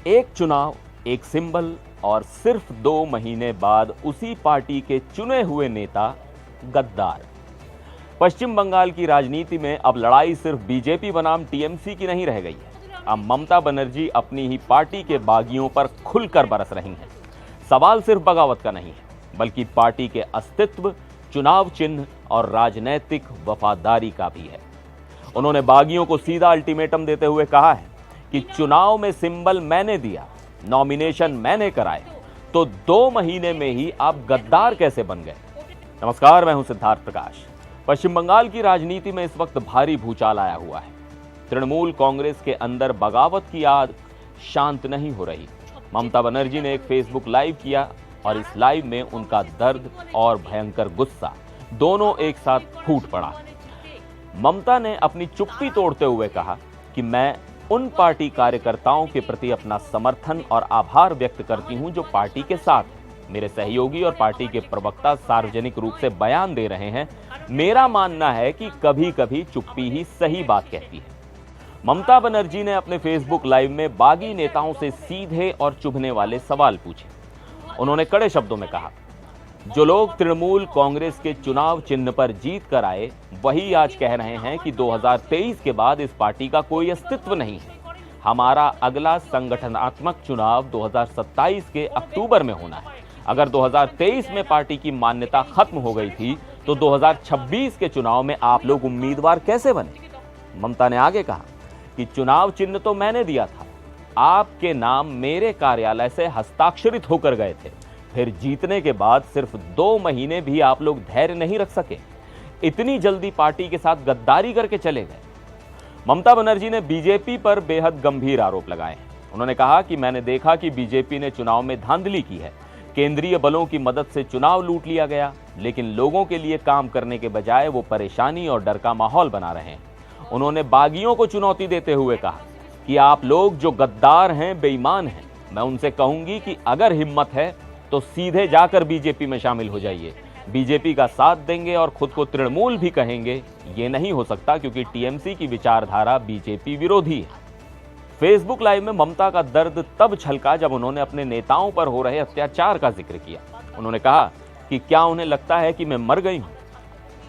एक चुनाव, एक सिंबल और सिर्फ 2 महीने बाद उसी पार्टी के चुने हुए नेता गद्दार। पश्चिम बंगाल की राजनीति में अब लड़ाई सिर्फ बीजेपी बनाम टीएमसी की नहीं रह गई है। अब ममता बनर्जी अपनी ही पार्टी के बागियों पर खुलकर बरस रही हैं। सवाल सिर्फ बगावत का नहीं है, बल्कि पार्टी के अस्तित्व, चुनाव चिन्ह और राजनैतिक वफादारी का भी है। उन्होंने बागियों को सीधा अल्टीमेटम देते हुए कहा है कि चुनाव में सिंबल मैंने दिया, नॉमिनेशन मैंने कराए, तो 2 महीने में ही आप गद्दार कैसे बन गए। नमस्कार, मैं हूं सिद्धार्थ प्रकाश। पश्चिम बंगाल की राजनीति में इस वक्त भारी भूचाल आया हुआ है। तृणमूल कांग्रेस के अंदर बगावत की आग शांत नहीं हो रही। ममता बनर्जी ने एक फेसबुक लाइव किया और इस लाइव में उनका दर्द और भयंकर गुस्सा दोनों एक साथ फूट पड़ा। ममता ने अपनी चुप्पी तोड़ते हुए कहा कि मैं उन पार्टी कार्यकर्ताओं के प्रति अपना समर्थन और आभार व्यक्त करती हूं जो पार्टी के साथ हैं। मेरे सहयोगी और पार्टी के प्रवक्ता सार्वजनिक रूप से बयान दे रहे हैं। मेरा मानना है कि कभी कभी चुप्पी ही सही बात कहती है। ममता बनर्जी ने अपने फेसबुक लाइव में बागी नेताओं से सीधे और चुभने वाले सवाल पूछे। उन्होंने कड़े शब्दों में कहा, जो लोग तृणमूल कांग्रेस के चुनाव चिन्ह पर जीत कर आए, वही आज कह रहे हैं कि 2023 के बाद इस पार्टी का कोई अस्तित्व नहीं है। हमारा अगला संगठनात्मक चुनाव 2027 के अक्टूबर में होना है। अगर 2023 में पार्टी की मान्यता खत्म हो गई थी, तो 2026 के चुनाव में आप लोग उम्मीदवार कैसे बने। ममता ने आगे कहा कि चुनाव चिन्ह तो मैंने दिया था, आपके नाम मेरे कार्यालय से हस्ताक्षरित होकर गए थे। फिर जीतने के बाद सिर्फ 2 महीने भी आप लोग धैर्य नहीं रख सके, इतनी जल्दी पार्टी के साथ गद्दारी करके चले गए। ममता बनर्जी ने बीजेपी पर बेहद गंभीर आरोप लगाए। उन्होंने कहा कि मैंने देखा कि बीजेपी ने चुनाव में धांधली की है, केंद्रीय बलों की मदद से चुनाव लूट लिया गया, लेकिन लोगों के लिए काम करने के बजाय वो परेशानी और डर का माहौल बना रहे हैं। उन्होंने बागियों को चुनौती देते हुए कहा कि आप लोग जो गद्दार हैं, बेईमान हैं। मैं उनसे कहूंगी कि अगर हिम्मत है तो सीधे जाकर बीजेपी में शामिल हो जाइए, बीजेपी का साथ देंगे और खुद को तृणमूल भी कहेंगे। ये नहीं हो सकता, क्योंकि टीएमसी की विचारधारा बीजेपी विरोधी है। फेसबुक लाइव में ममता का दर्द तब छलका जब उन्होंने अपने नेताओं पर हो रहे अत्याचार का जिक्र किया। उन्होंने कहा कि क्या उन्हें लगता है कि मैं मर गई हूं?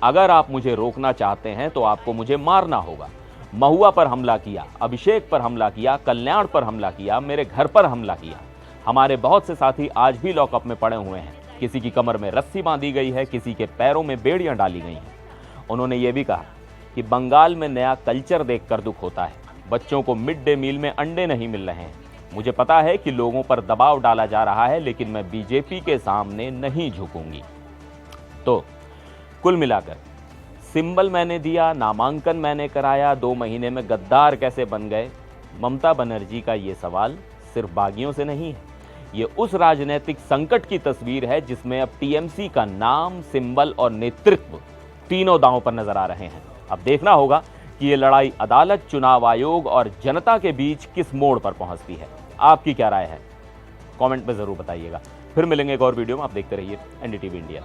अगर आप मुझे रोकना चाहते हैं तो आपको मुझे मारना होगा। महुआ पर हमला किया, अभिषेक पर हमला किया, कल्याण पर हमला किया, मेरे घर पर हमला किया। हमारे बहुत से साथी आज भी लॉकअप में पड़े हुए हैं। किसी की कमर में रस्सी बांधी गई है, किसी के पैरों में बेड़ियां डाली गई हैं। उन्होंने ये भी कहा कि बंगाल में नया कल्चर देखकर दुख होता है। बच्चों को मिड डे मील में अंडे नहीं मिल रहे हैं। मुझे पता है कि लोगों पर दबाव डाला जा रहा है, लेकिन मैं बीजेपी के सामने नहीं झुकूंगी। तो कुल मिलाकर सिंबल मैंने दिया, नामांकन मैंने कराया, 2 महीने में गद्दार कैसे बन गए। ममता बनर्जी का ये सवाल सिर्फ बागियों से नहीं है, ये उस राजनीतिक संकट की तस्वीर है जिसमें अब टीएमसी का नाम, सिंबल और नेतृत्व तीनों दांव पर नजर आ रहे हैं। अब देखना होगा कि ये लड़ाई अदालत, चुनाव आयोग और जनता के बीच किस मोड़ पर पहुंचती है। आपकी क्या राय है, कमेंट में जरूर बताइएगा। फिर मिलेंगे एक और वीडियो में। आप देखते रहिए एनडीटीवी इंडिया।